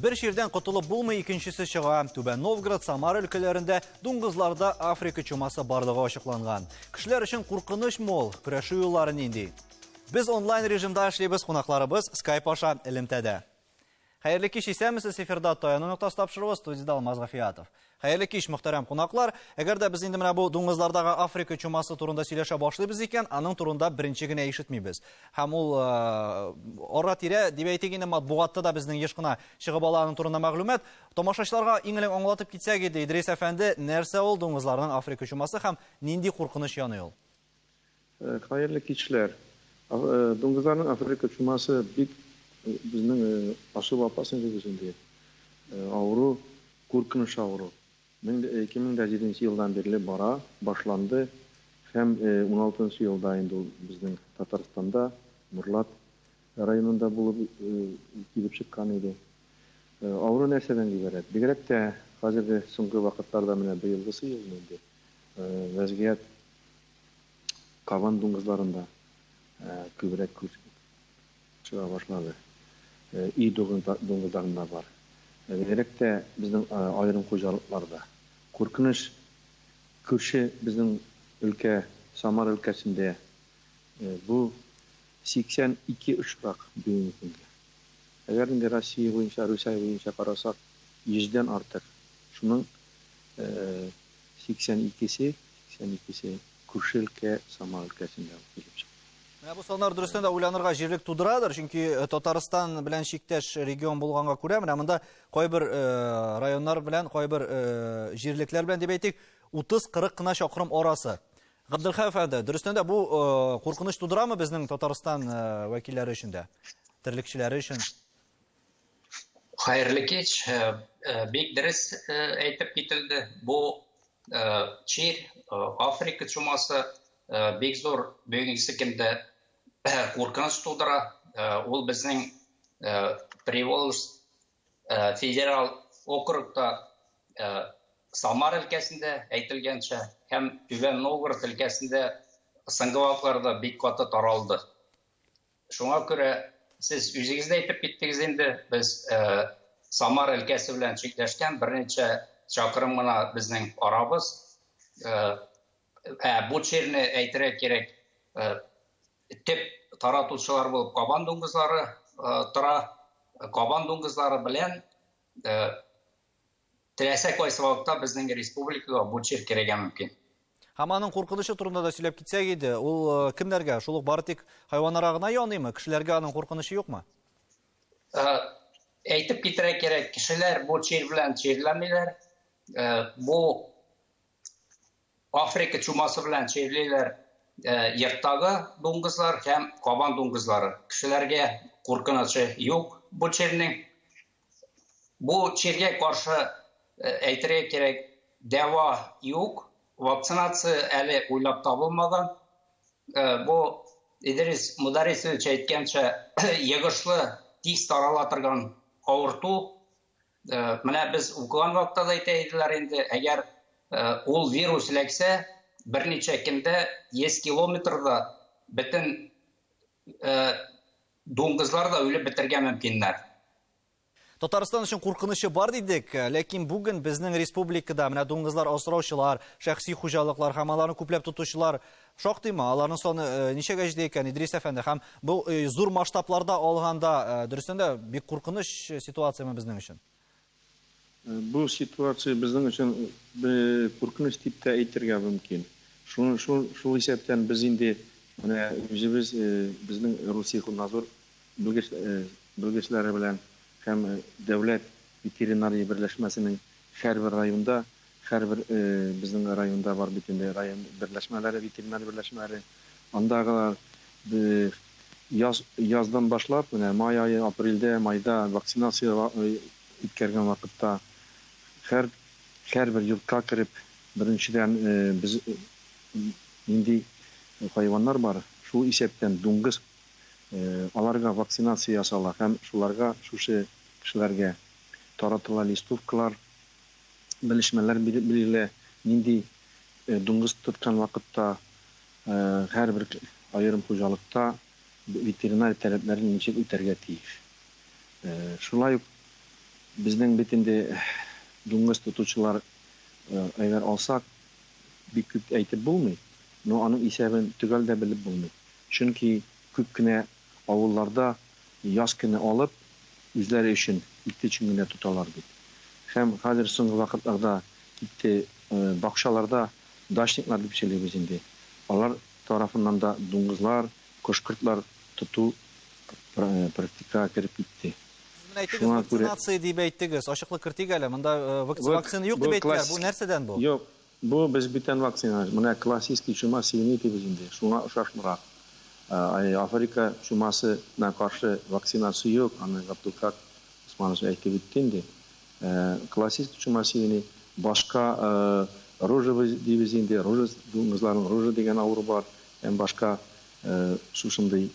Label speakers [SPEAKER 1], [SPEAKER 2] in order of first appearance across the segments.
[SPEAKER 1] Bir şirden qutulup bulmay ikincisi çığa. Түбән Новгород, Самар өлкәләрендә дуңгызларда Африка чумасы барлыгы ачыкланган. Кешеләр өчен куркыныч мол, көрәшү юллары нинди? Biz онлайн режимда эшлибез, кунакларыбыз Skype аша элемтәдә. Хәерле кич, исәнмесез, эфирда Таяны нуктасы тапшыруы, студияда Алмаз Гафиятов. Хәерле кич, мөхтәрәм кунаклар. Әгәр дә без инде менә бу дуңгызлардагы Африка чумасы турында сөйләшә башлыйбыз икән, аның турында беренче генә ишетмибез. Һәм ул ара-тирә дип әйтик инде матбугатта да безнең еш кына чыгып ала аның турында мәгълүмат. Тамашачыларга иң элек аңлатып китсәк иде, Идрис әфәнде, нәрсә ул дуңгызларның Африка чумасы һәм нинди куркыныч яный ул?
[SPEAKER 2] Хәерле кичләр. Дуңгызларның Африка чумасы бик bizning aşı vapasının gözünde avru, korkunç avru. 2007 yıldan beri bara başlandı. Hem 16 yılda indi bizning Tataristan'da Murlat rayonunda bulup gidip çıkan idi. Avru nereden ibaret? Bigerek de hazırda soңгы vakitlarda mene bıyılgısı yılında vaziyet Kaban дуңгызларында kübrek çığa başladı. İyi doğumlarında var. Gerek de bizim ayrım kocalıklarda. Korkunç kırşı bizim ülke, Samar ülkesinde bu 82 uçak büyüklüğünde. Eğer de Rusya boyunca, Rusya boyunca karasak 100'den artık. Şunun 82'si kırşı ülke, Samar ülkesinde.
[SPEAKER 1] Bu sonlar dürüstен de uyanırga jirlik tuduраdır, çünkü Tataristan bilen şikteş region bulğanга күрә, менә монда кайбер районнар белән, кайбер jirlikler белән дип әйтик, 30-40 кына чакрым арасы. Габделхай әфәнде, дөрестән дә бу куркыныч тудырамы безнең Татарстан вәкилләре өчен дә, терлекчеләре өчен?
[SPEAKER 3] Хәерле кич, бик дөрес әйтеп кителде. Бу чир Африка чумасы бик зур бөгенге кемдә куркыныч тудыра. Ул безнең Приволжск федерал округта Самар өлкәсендә әйтелгәнчә һәм Түбән Новгород өлкәсендә соңгы вакытларда бик каты таралды. Шуңа күрә сез үзегез дә әйтеп киттегез инде, без Самар өлкәсе белән чикләшкән берничә чакрым гына безнең арабыз. Бу черне әйтергә кирәк. Теп таратучылар булып Кабан дуңгызлары тора. Кабан дуңгызлары белән теләсә кайсы вакытта безнең республикага бу чир кирәгә мөмкин.
[SPEAKER 1] Һәм аның куркынычлы турында да сөйләп китсәк иде, ул кемнәргә? Шул ук бары тик хайваннарга гына янымы? Кешеләргә аның куркынышы юкмы?
[SPEAKER 3] Әйтеп китәргә кирәк, кешеләр бу чир белән чирләмиләр. Бу Afrika чумасы белән чирлиләр йорттагы дуңгызлар һәм Кабан дуңгызлары. Кешеләргә куркынычы юк бу чирнең. Бу чиргә каршы әйтергә кирәк, дәва юк, вакцинация әле уйлап табылмаган. Бу Идрис Мударисович әйткәнчә, йогышлы тиз тарала торган авырту. Менә без укыган вакытта да әйтәләр инде, әгәр ул вирус ләксә, берничә көндә 100 километрда бөтен дуңгызлар да үлеп бетергә мөмкиннәр.
[SPEAKER 1] Татарстан өчен куркынычлы бар дидек, ләкин бүген безнең республикада менә дуңгызлар асраучылар, шәхси хуҗалыклар һәм аларны күпләп тотучылар шактыймы? Аларның саны ничәгә җитә икән, Идрис әфәнде? Һәм бу зур масштабларда алганда дөрестән дә бик куркыныч ситуациямы безнең өчен?
[SPEAKER 2] Bu situatsiya bizning uchun qo'rqinch tipda ayttirga mumkin. Shu hisobdan biz endi mana o'zimiz bizning Rossiyxunnazor belgeçlari bilan ham davlat veterinariya birlashmasining har bir rayonda, har bir bizning rayonda bor butunday rayon birlashmalari, veterinariya birlashmalari, andagılar yazdan boshlab, mana may oyi, aprelda, mayda vaksinatsiya o'tkazgan vaqtda her bir yurtga kirib, birinchidan biz indi hayvanlar var. Şu hisobdan дуңгыз alarga vaksinatsiya ясала һәм шуларга, шушы кешеләргә таратыла листовкалар, белешмәләр бирелә, нинди дуңгыз тоткан вакытта һәр бер айрым хуҗалыкта ветеринар таләпләрен ничек үтәргә тиеш. Шулай ук bizning bitinde дуңгыз tutuvchilar agar olsak bir ko'p aytib bo'lmaydi. No onun исәбен tug'al da bilib bo'lmaydi. Chunki ko'p kina avullarda yoz kuni olib o'zlari uchun itti uchun gina tutalar bit. Hem hozir so'nggi vaqtlarda itti bakşalarda daşniklar deb söyleyemiz indi. Onlar tarafından da дуңгызlar, koşkurtlar tutu praktika kirib gitti.
[SPEAKER 1] Şuna vaksinasiya deyip aytdınız. Aşıqlı kritik әлі. Mında vaksina yok deyip ayttılar. Bu nereden bu?
[SPEAKER 2] Yok. Bu biz biten vaksina. Buna klassik çuma sivini deyip indi. Şuna uşaşmırak. Afrika çumasına karşı vaksinası yok. Ama Abdülkak Osmanlısı aytib bittindi. Klassik çuma sivini başka Rojava deyip indi. Duңгызларның Rojava деген auru var. Hem başka şuşunday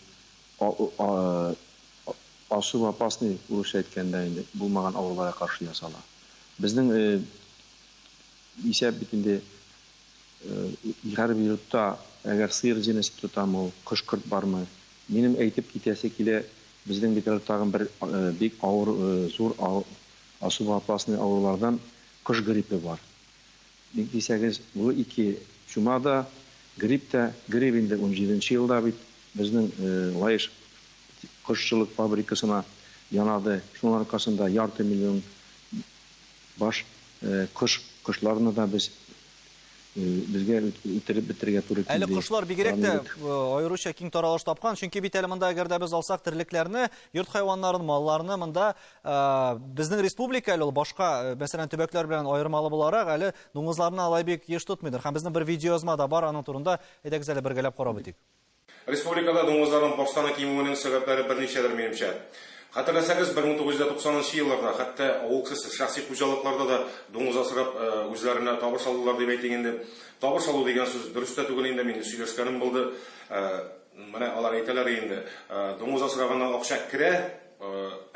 [SPEAKER 2] особо опасный uruş etkende indi. Bulmagan avrulara karşı yasala. Bizning isep bitinde her bir yurtta eğer sıyır cinesi tutamı, kuşkurt var mı? Benim eğitip gitese kile bizden bir tağın bir büyük ağır, zor особо опасный avrulardan kuş gripi var. Deyseniz bu iki Cuma'da grip de gripinde 17. yılda bit bizden layış kuşçuluk fabrikasına yanadı. Şunun arkasında yardım milyon baş kuşlarını da bizge bitirge туры
[SPEAKER 1] Әлі құшылар бигерек те айрыша киң таралыш тапқан. Чөнки бит әле монда әгәр дә без алсак терлекләрне, йорт хайваннарын, малларны монда безнең республика әле ул башка, мәсәлән, төбәкләр белән аермалы буларак, әле дуңгызларны алай бик еш тотмыйдыр. Һәм безнең бер видеоязма да бар, аның турында әйдәгез әле бергәләп карап үтик.
[SPEAKER 4] Республикада дуңгызларның баштан кимүенең сәбәпләре берничәдер минемчә. Хатırlasanız 1990 yıllarda hatta olksız şahsi хуҗалыкларда да дуңгыз асырап үзләренә табыш алдылар дип әйтгәндә табыш алу дигән сүз дөрес тә түгел инде минем сөйләшкәнем булды. Менә алар әйтәләр инде дуңгыз асраганнан акча керә,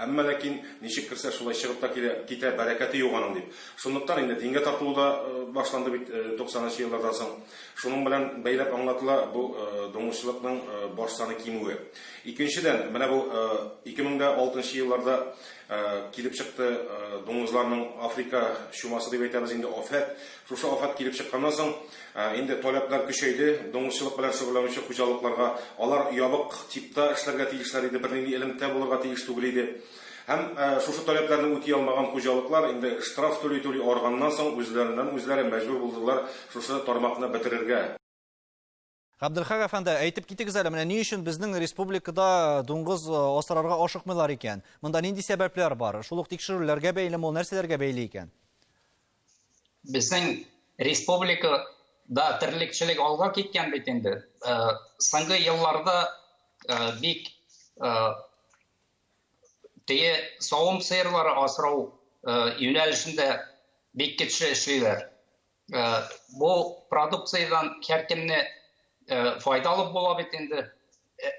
[SPEAKER 4] әмма ләкин ничек керсә шулай чыгып та китә бәрәкәте юк аның дип. Шунлыктан инде дингә тарту да башланды бит 90 еллардан соң. Шуның белән бәйләп аңлатыла бу дуңгызчылыкның баш саны кимүе. Икенчедән, менә бу 2006 елларда килеп чыкты дуңгызларның Африка чумасы дип әйтәбез инде афат. Шушы афат килеп чыкканнан соң инде таләпләр көчәйде. Дуңгызчылык белән шөгыльләнүче хуҗалыкларга алар ябык типта эшләргә тиешләр иде, бернинди элемтә булырга тиеш түгел иде. Һәм шушы таләпләрне үти алмаган хуҗалыклар инде штраф түли арганнан соң үзләре мәҗбүр булдылар шушы тармакны бетерергә.
[SPEAKER 1] Абдылхак әфәнде, әйтеп китегез әле, менә ни өчен безнең республикада дуңгыз асрарга ашыкмыйлар икән? Монда нинди сәбәпләр бар? Шул ук тикшерүләргә бәйлеме, нәрсәләргә бәйле икән?
[SPEAKER 3] Безнең республикада терлекчелек алга киткән бит инде. Соңгы елларда бик тие савым сыерлары асрау юнәлешендә бик көчле эшлиләр. Бу продукциядан һәркемне faydalı була бит инде.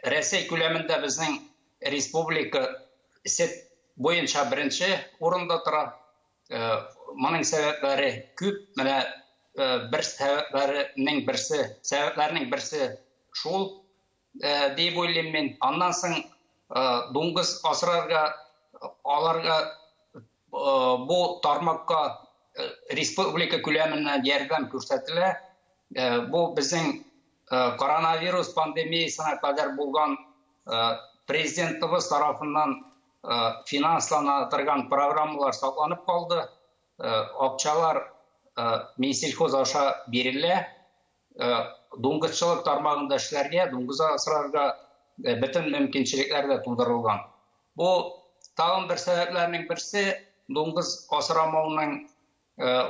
[SPEAKER 3] Рәсәй күләмендә безнең республика сет буенча беренче урында тора. Моның сәбәпләре күп. Менә бер сәбәпләрнең берсе шул дип уйлыйм мин. Аннан соң дуңгыз асрарга аларга бу тармакка республика күләменнән ярдәм күрсәтелә. Бу безнең коронавирус пандемиясына кадәр булган президентыбыз тарафыннан финанслана торган программалар сакланып калды. Акчалар Минсельхоз аша бирелә. Дуңгызчылык тармагында эшләргә, дуңгыз асрарга бөтен мөмкинчелекләр дә тудырылган. Бу тагын бер сәбәпләрнең берсе дуңгыз асрамауның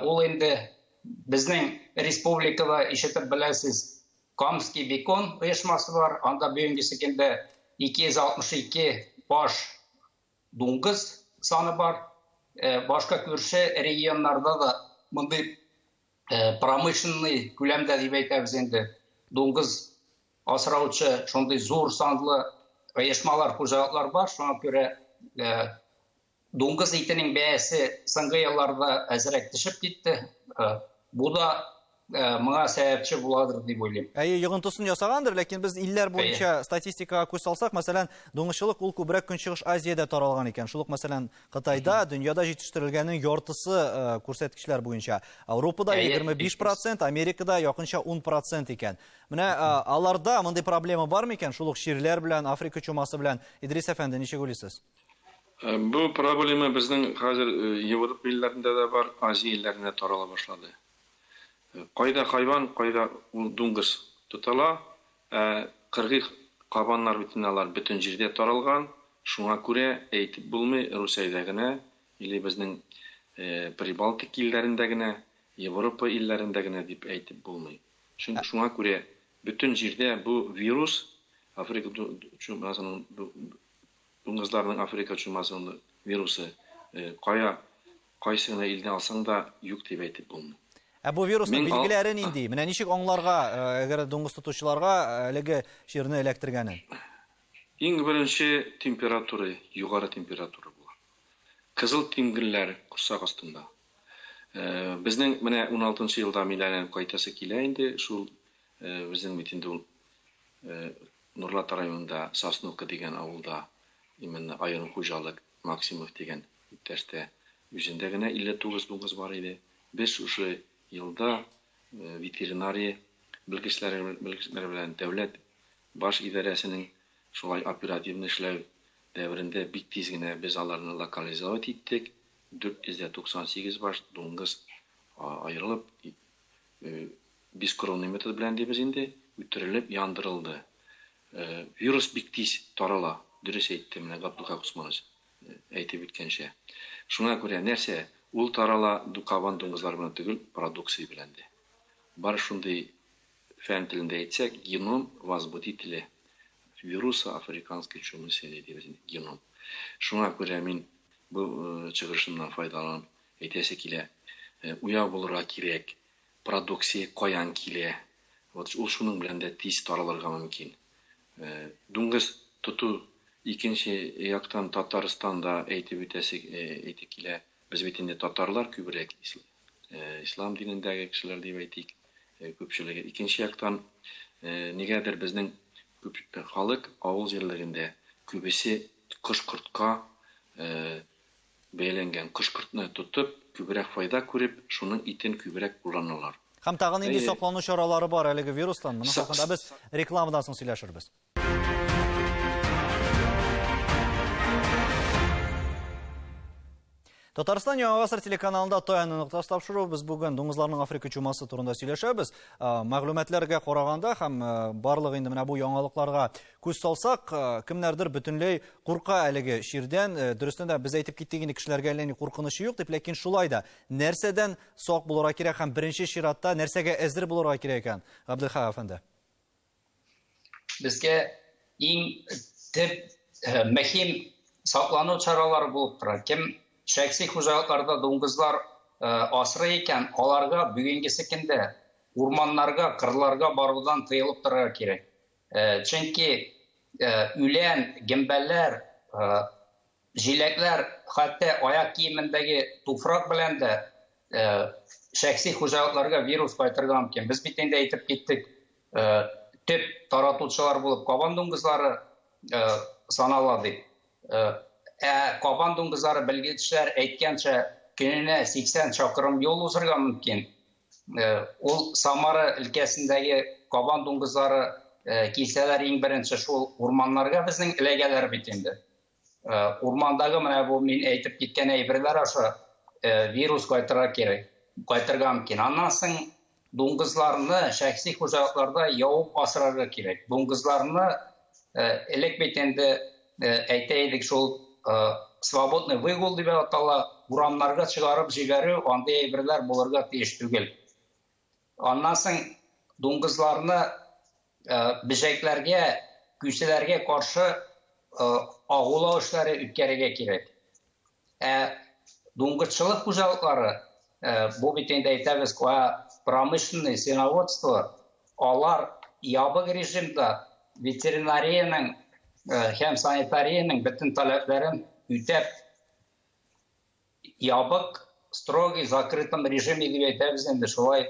[SPEAKER 3] ул инде безнең республикада ишетеп беләсез Камский бекон оешмасы бар. Анда бүгенгесе көндә 262 баш дуңгыз саны бар. Башка күрше регионнарда да мондый промышленный күләмдә дип әйтәбез инде. Дуңгыз асраучы шундый зур санлы оешмалар, хуҗалыклар бар. Шуңа күрә дуңгыз итенең бәясе соңгы елларда әзрәк төшеп китте. Бу да моңа сәбәпче буладыр дип уйлыйм.
[SPEAKER 1] Йогынтысын ясагандыр, ләкин без илләр буенча статистикага күз салсак, мәсәлән, дуңгызчылык ул күбрәк Көнчыгыш Азиядә таралган икән. Шул ук, мәсәлән, Кытайда, дөньяда җитештерелгәннең яртысы күрсәткечләр буенча. Европада 25%, Америкада якынча 10% икән. Менә аларда мондый проблема бармы икән? Шул ук ширләр белән, Африка чумасы белән. Идрис әфәнде, ничек уйлыйсыз?
[SPEAKER 2] Бу проблема безнең хәзер Европа илләрендә дә бар, Азия илләрендә тарала башлады. Кайда хайван, кайда дуңгыз тотыла, кыргый кабаннар битеналар бөтен җирдә таралган. Шуңа күрә әйтеп булмый, Русиядә генә, или безнең Прибалтик илләрендә генә, Европа илләрендә генә дип әйтеп булмый. Шуңа күрә бөтен җирдә бу вирус, Африка чумасының дуңгызларның Африка чумасының вирусы, кайсына илдән алсаң да юк дип әйтеп булмый.
[SPEAKER 1] Бу вирусның билгеләре нинди? Менә ничек аңларга, әгәр дуңгыз тотучыларга әлеге ширне эләктергәнен?
[SPEAKER 2] Иң беренче температура, югары температура була. Кызыл тиңгелләр курсак астында. Безнең менә 16-нчы елда милләнән кайтасы килә инде, шул безнең бит инде ул Нурлат районында Сосновка дигән авылда, именно айрым хуҗалык Максимов дигән иптәштә үзендә генә 59 дуңгыз бар иде. Без шушы елда ветеринария белгечләре белән дәүләт баш идарәсенең шулай оперативный эшләү дәврендә бик тиз генә без аларны локализовать иттек. 498 баш дуңгыз аерылып, бескровный метод белән дибез инде, үтерелеп яндырылды. Вирус бик тиз тарала, дөрес әйтте менә Габдулла Усманович әйтеп үткәнчә. Шуңа күрә нәрсә? Ул тарала кабан дуңгызлар белән түгел, продукция белән дә. Бар шундый фән телендә әйтсәк, геном возбудителе вируса африканской чумы дип геном. Шуңа күрә мин бу чыгышымнан файдаланып әйтәсе килә. Уя булырга кирәк, продукция каян килә. Вот ул шуның белән дә тиз таралырга мөмкин. Дуңгыз тоту икенче яктан Татарстанда әйтеп үтәсе килә. Без бит инде татарлар күбрәк ислам динендәге кешеләр дип әйтик, күпчелеге. Икенче яктан нигәдер безнең күп халык авыл җирлегендә күбесе кош-кортка бәйләнгән, кош-кортны тотып, күбрәк файда күреп, шуның итен күбрәк кулланалар.
[SPEAKER 1] Һәм тагын инде саклану чаралары бар әлеге вирустан. Моны хакында без рекламадан соң сөйләшербез. Татарстан Яңа гасыр телеканалында таянны ноктасы тапшыру. Без бүген дуңгызларның Африка чумасы турында сөйләшәбез. Мәгълүматларга караганда һәм барлыгы инде менә бу яңалыкларга күз салсак, кемнәрдер бөтенләй курка әлеге ширдән. Дөрестән дә без әйтеп киттек инде, кешеләргә әллә куркынышы юк дип, ләкин шулай да нәрсәдән сак булырга кирәк һәм беренче чиратта нәрсәгә әзер булырга кирәк икән? Габделхак әфәнде.
[SPEAKER 3] Безгә иң мөһим саклану чаралары булып тора. Кем шәхси хуҗалыкларда дуңгызлар асрый икән, аларга бүгенге секендә урманнарга, кырларга барудан тыелып торырга кирәк. Чөнки үлән, гембәлләр, җиләкләр, хәтта аяк киемендәге туфрак белән дә шәхси хуҗалыкларга вирус кайтырга мөмкин. Без бит инде әйтеп киттек, төп таратучылар булып кабан дуңгызлары санала дип. Кабан дуңгызлары белгечләр әйткәнчә, көненә 80 чакрым юл узырга мөмкин. Ул Самара өлкәсендәге кабан дуңгызлары килсәләр иң беренче шул урманнарга безнең эләгәләр бит инде. Урмандагы менә бу мин әйтеп киткән әйберләр аша вирус кайтырга кирәк, кайтырга мөмкин. Аннан соң дуңгызларны шәхси хуҗалыкларда явып асрарга кирәк. Дуңгызларны элек бит инде әйтәйдек шул свободный выгул дип атала, урамнарга чыгарып җибәрү, андый әйберләр булырга тиеш түгел. Аннан соң дуңгызларны бишәкләргә, күселәргә каршы агулау эшләре үткәрергә кирәк. Дуңгызчылык хуҗалыклары, бу бит инде әйтәбез, промышленное свиноводство, алар ябык режимда ветеринарияның һәм санитарияның бөтен таләпләрен үтәп, ябык, строгий, закрытым режиме дип әйтәбез инде, шулай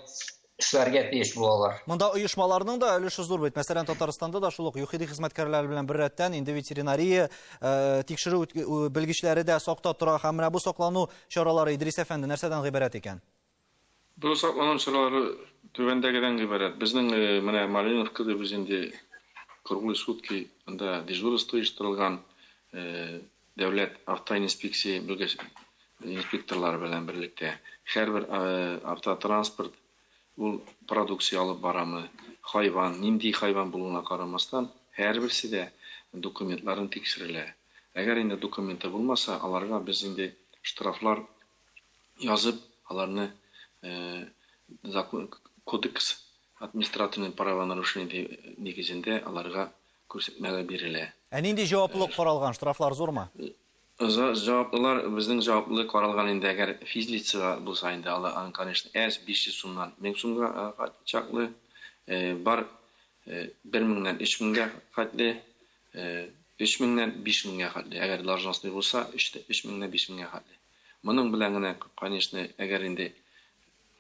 [SPEAKER 3] эшләргә тиеш булалар.
[SPEAKER 1] Монда оешмаларның да өлеше зур бит. Мәсәлән, Татарстанда да шул ук ЮХИДИ хезмәткәрләре белән бер рәттән инде ветеринария тикшерү белгечләре дә сакта тора. Һәм менә бу саклану чаралары, Идрис әфәнде, нәрсәдән гыйбарәт икән?
[SPEAKER 2] Бу саклану чаралары түбәндәгедән гыйбарәт. Безнең менә Малиновка без инде круглые сутки анда дежурство оештырылган, дәүләт автоинспекция инспекторлары белән берлектә. Һәрбер автотранспорт ул продукция алып барамы, хайван, нинди хайван булуына карамастан, һәрберсе дә документларын тикшерелә. Әгәр инде документы булмаса, аларга без инде штрафлар язып, аларны кодекс административный правонарушение нигезендә аларга күрсәтмәгә бирелә.
[SPEAKER 1] Ә нинди җаваплылык каралган? Штрафлар зурмы?
[SPEAKER 2] Җаваплылар безнең җаваплылык каралган инде әгәр физлица булса инде аны, конечно, 500 сумнан 1000 сумга чаклы, бар 1000-нән 3000-гә хәтле, 3000-нән 5000-гә хәтле. Әгәр должностный булса, 3000-нән 5000-гә хәтле. Моның белән генә, конечно, әгәр инде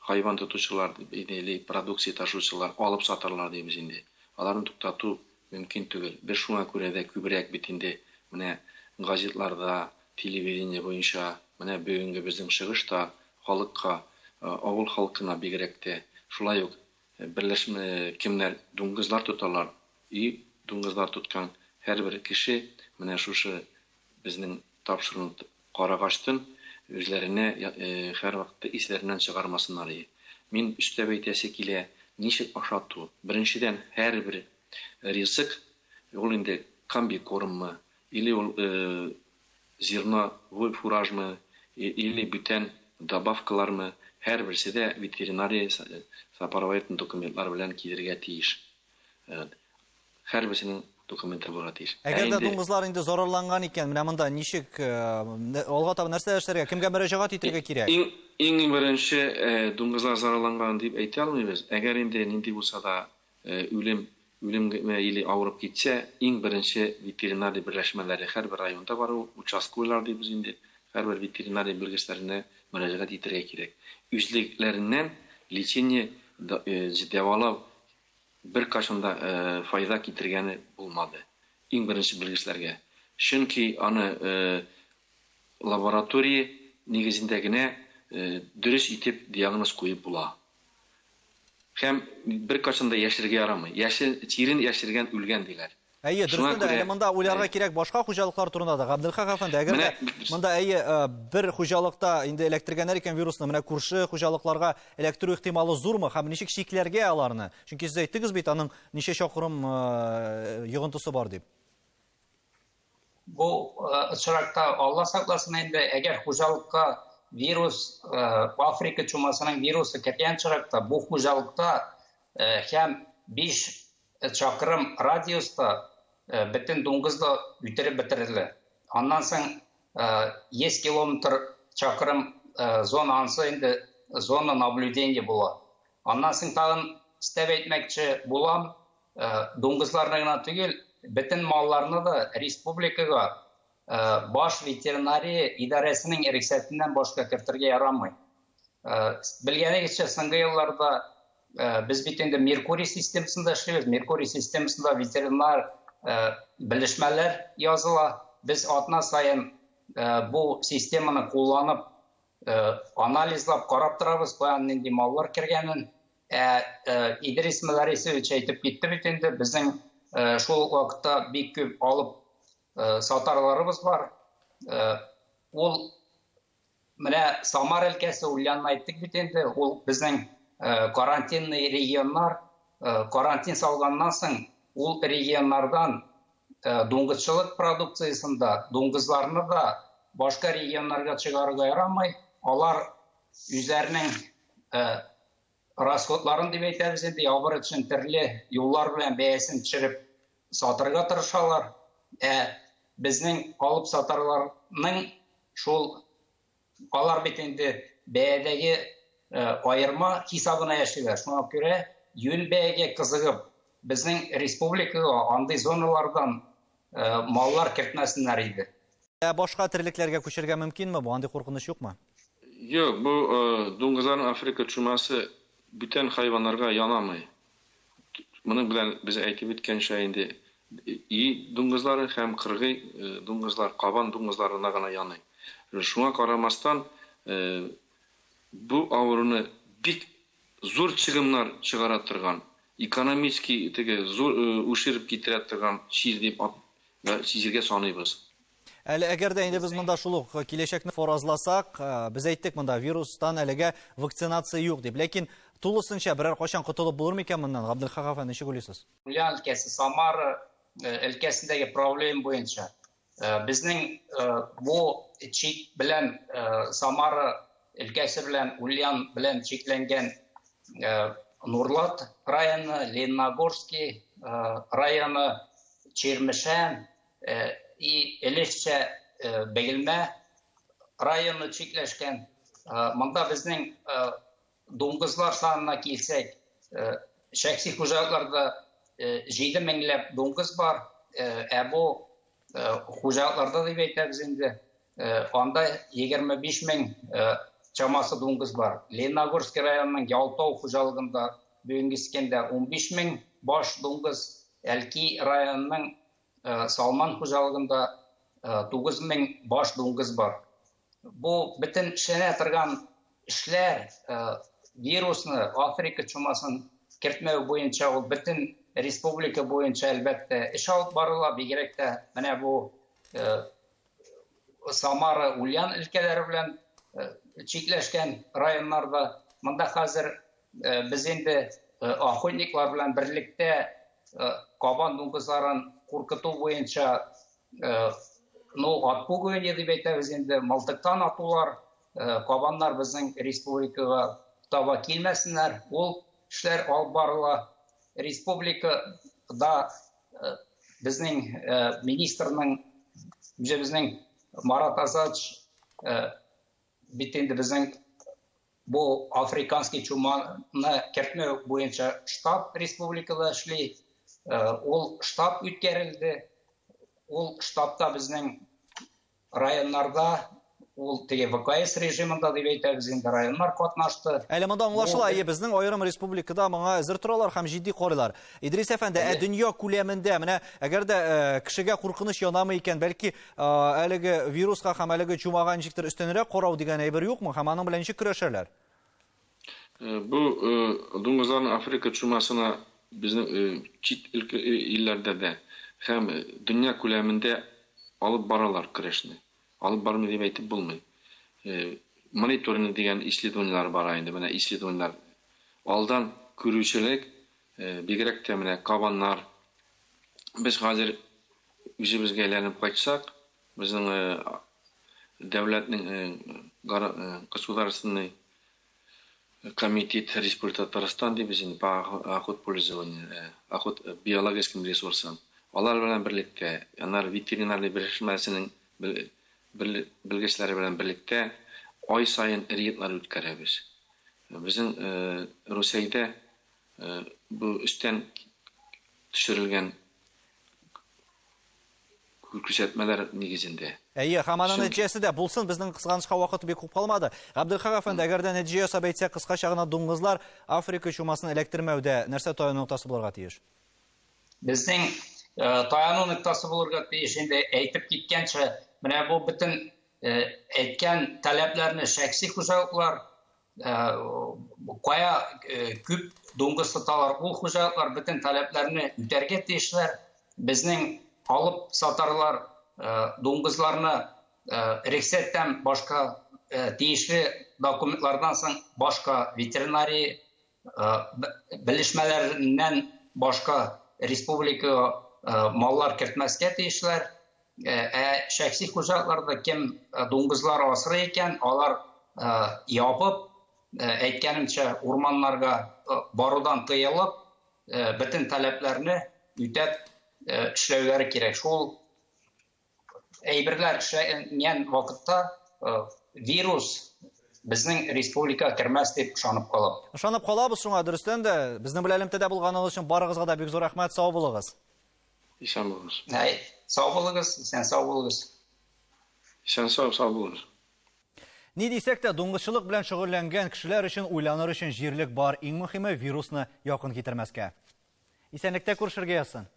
[SPEAKER 2] хайван тотучылар или продукция ташучылар алып сатарлар дибез инде. Аларны туктату мөмкин түгел. Без шуңа күрә дә күбрәк бит инде менә газетларда, телевидение буенча, менә бүгенге безнең чыгышта халыкка, авыл халкына бигрәк тә шулай ук берләшмә кемнәр дуңгызлар тоталар. И дуңгызлар тоткан һәрбер кеше менә шушы безнең тапшыруны карагачтын үзләренә һәр вакытта исләреннән чыгармасыннар. Мин өстәп әйтәсе килә, ничек ашату. Беренчедән, һәрбер ризык ул инде комбикормы, или ул зерновой фуражмы, или бүтән добавкалармы, һәрберсе дә ветеринария сапаровайтын документлар белән килергә тиеш. Һәрберсенең документы булырга тиеш.
[SPEAKER 1] Әгәр дә дуңгызлар инде зарарланган икән, менә монда ничек алга таба нәрсә эшләргә, кемгә мөрәҗәгать итәргә кирәк?
[SPEAKER 2] Иң беренче дуңгызлар зарарланган дип әйтә алмыйбыз. Әгәр инде нинди булса да үлемгә или авырып китсә, иң беренче ветеринария берләшмәләре һәрбер районда бар, участковыйлар дибез инде. Һәрбер ветеринария белгечләренә мөрәҗәгать итәргә кирәк. Үзлекләреннән лечение дәвалау бер кашында файда китергәне булмады. Иң беренче белгечләргә. Чөнки аны лаборатория нигезендә генә дөрес итеп диагноз куеп була. Һәм бер кашында яшәргә ярамый. Тирен яшергән үлгән диләр.
[SPEAKER 1] Әйе, дөрестән дә монда уйларга кирәк башка хуҗалыклар турында да. Габделхак әфәнде, әгәр дә монда бер хуҗалыкта инде электергәннәр икән вирусны, менә күрше хуҗалыкларга электр ихтималы зурмы һәм ничек шикләргә аларны? Чөнки сез әйттегез бит, аның ничә чакрым йогынтысы бар дип.
[SPEAKER 3] Бу очракта Алла сакласын инде, әгәр хуҗалыкка вирус, Африка чумасының вирусы кергән чакта, бу хуҗалыкта һәм 5 чакрым радиуста бөтен дуңгызды үтереп бетерелде. Аннан соң 100 километр чакрым зона ансы инде зона наблюдения була. Аннан соң тагын истәп әйтмәкче булам, дуңгызларны гына түгел, бөтен малларны да республикага баш ветеринария идарәсенең рөхсәтеннән башка кертергә ярамый. Белгәнегезчә, соңгы елларда без бит инде Меркурий системасында эшлибез. Меркурий системасында ветеринар белешмәләр языла. Без атна сайын бу системаны кулланып, анализлап карап торабыз, каян нинди маллар кергәнен. Идрис Мөдәрисович әйтеп китте бит инде, безнең шул вакытта бик күп алып сатарларыбыз бар. Ул менә Самар өлкәсе Ульянны әйттек бит инде, ул безнең карантинный регионнар, карантин салганнан соң ул регионнардан дуңгызчылык продукциясында дуңгызларны да башка регионнарга чыгарырга ярамый. Алар үзләренең расходларын дип әйтәбез инде, ябыр өчен төрле юллар белән бәясен төшереп сатырга тырышалар. Безнең алып сатарларның шул алар бит инде бәядәге айырма хисабына яшиләр. Шуңа күрә юн бәягә кызыгып безнең республикага андый зоналардан маллар кертмәсеннәр иде.
[SPEAKER 1] Башка терлекләргә күчергә мөмкинме? Бу андый куркыныч юкмы?
[SPEAKER 2] Юк, бу дуңгызларның Африка чумасы бүтән хайваннарга янамый. Моның белән без әйтеп үткәнчә инде и дуңгызлары һәм кыргый дуңгызлар, кабан дуңгызларына гына яный. Шуңа карамастан бу авыруны бик зур чыгымнар чыгара торган, экономически теге зур ушырып китерә торган чир дип чиргә саныйбыз.
[SPEAKER 1] Әле әгәр дә инде без монда шул ук киләчәкне фаразласак, без әйттек монда вирустан әлегә вакцинация юк дип. Ләкин тулысынча берәр качан котылып булыр микән моннан? Габделхак әфәнде, ничек уйлыйсыз?
[SPEAKER 3] Ульян өлкәсе, Самара өлкәсендәге проблема буенча безнең бу чик белән Самара өлкәсе белән Ульян белән чикләнгән Нурлат районы, Лениногорский районы, Чермешән и Элешчә Бәгелмә районы чикләшкән. Монда безнең дуңгызлар санына килсәк, шәхси хуҗалыкларда 7 меңләп дуңгыз бар. Бу хуҗалыкларда дип әйтәбез инде. Анда 25 мең чамасы дуңгыз бар. Лениногорский районының Ялтау хуҗалыгында бүгенге искәндә 15 мең баш дуңгыз, Әлки районының Салман хуҗалыгында 9 мең баш дуңгыз бар. Бу бөтен эшләнә торган эшләр вирусны, Африка чумасын кертмәү буенча ул бөтен республика буенча әлбәттә эш алып барыла, бигрәк тә менә бу Самара, Ульян өлкәләре белән чикләшкән районнарда. Монда хәзер без инде охотниклар белән берлектә кабан дуңгызларын куркыту буенча атпугуение дип әйтәбез инде, мылтыктан атулар, кабаннар безнең республикага таба килмәсеннәр. Ул эшләр алып барыла. Республикада безнең министрның, безнең Марат Азач бит инде безнең бу африканский чуманы кертмәү буенча штаб республикада эшли. Ул штаб үткәрелде. Ул штабта безнең районнарда, ул теге ВКС режимында дип әйтәбез инде, районнар катнашты.
[SPEAKER 1] Әле монда аңлашыла, безнең аерым республикада моңа әзер торалар һәм җитди карыйлар. Идрис әфәнде, дөнья күләмендә менә әгәр дә кешегә куркыныч янамы икән, бәлки әлеге вируска һәм әлеге чумага ничектер өстенрәк карау дигән әйбер юкмы? Һәм аның белән ничек көрәшәләр?
[SPEAKER 2] Бу дуңгызларның Африка чумасына безнең чит илләрдә дә һәм дөнья күләмендә алып баралар көрәшне. Алып бармый дип әйтеп булмый. Мониторинг дигән исследованиялар бар инде. Менә исследованиялар алдан күрүчелек, бигрәк тә менә кабаннар. Без хәзер үзебезгә әйләнеп кайтсак, безнең дәүләтнең государственный комитет Республика Татарстан дип безнең охотпользование, охот биологическим ресурсам. Алар белән берлектә, анар ветеринарный берләшмәсенең белгечләре белән берлектә ай сайын рейдлар үткәрәбез. Безнең Русиядә бу үстән төшерелгән күрсәтмәләр нигезендә.
[SPEAKER 1] Һәм аның нәтиҗәсе дә булсын, безнең кызганычка вакыт бик күп калмады. Габделхак әфәнде, әгәр дә нәтиҗә ясап әйтсәк, кыскача гына дуңгызлар Африка чумасын эләктермәүдә нәрсә таяну ноктасы булырга тиеш?
[SPEAKER 3] Безнең таяну ноктасы булырга тиеш инде әйтеп киткәнчә, менә бу бөтен әйткән таләпләрне шәхси хуҗалыклар кая күп дуңгыз тоталар, ул хуҗалыклар бөтен таләпләрне үтәргә тиешләр. Безнең алып сатарлар дуңгызларны рөхсәттән башка тиешле документлардан соң башка ветеринарий белешмәләреннән башка республика маллар кертмәскә тиешләр. Шәхси хуҗалыкларда кем дуңгызлар асрый икән, алар ябып, әйткәнемчә, урманнарга барудан тыелып, бөтен таләпләрне үтәп эшләүләре кирәк. Шул әйберләр эшләнгән вакытта вирус безнең республика кермәс дип ышанып калам.
[SPEAKER 1] Ышанып калабыз шуңа, дөрестән дә. Безнең белән элемтәдә булганыгыз өчен барыгызга да бик зур рәхмәт, сау булыгыз.
[SPEAKER 2] Исән булыгыз.
[SPEAKER 3] Сау булыгыз, сау булыгыз.
[SPEAKER 2] Исән сау булыгыз.
[SPEAKER 1] Ни дисәк тә, дуңгызчылык белән шөгыльләнгән кешеләр өчен уйланыр өчен җирлек бар. Иң мөһиме вирусны якын китермәскә. Исәнлектә күрешергә язсын.